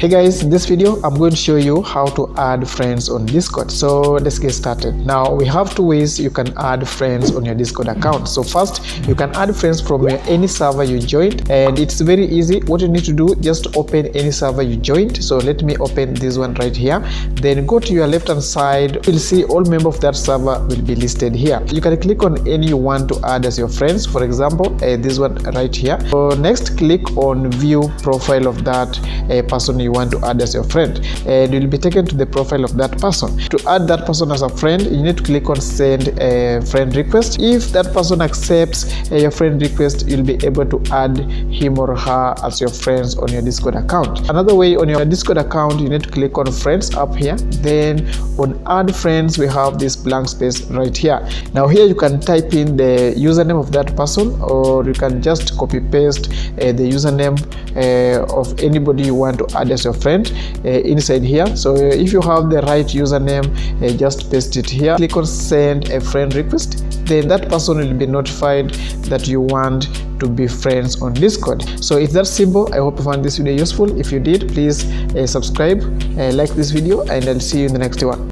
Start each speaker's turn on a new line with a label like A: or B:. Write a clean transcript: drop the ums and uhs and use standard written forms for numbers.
A: Hey guys, in this video I'm going to show you how to add friends on Discord. So let's get started. Now we have two ways you can add friends on your Discord account. So first, you can add friends from any server you joined, and it's very easy. What you need to do, just open any server you joined. So let me open this one right here. Then go to your left hand side. You'll see all members of that server will be listed here. You can click on any you want to add as your friends. For example, this one right here. So next, click on view profile of that person you want to add as your friend, and you'll be taken to the profile of that person. To add that person as a friend, you need to click on send a friend request. If that person accepts your friend request, you'll be able to add him or her as your friends on your Discord account. Another way, on your Discord account, you need to click on friends up here. Then on add friends, we have this blank space right here. Now here you can type in the username of that person, or you can just copy paste the username of anybody you want to add as your friend inside here. So if you have the right username, just paste it here. Click on send a friend request. Then that person will be notified that you want to be friends on Discord. So it's that simple. I hope you found this video useful. If you did, please subscribe, like this video, and I'll see you in the next one.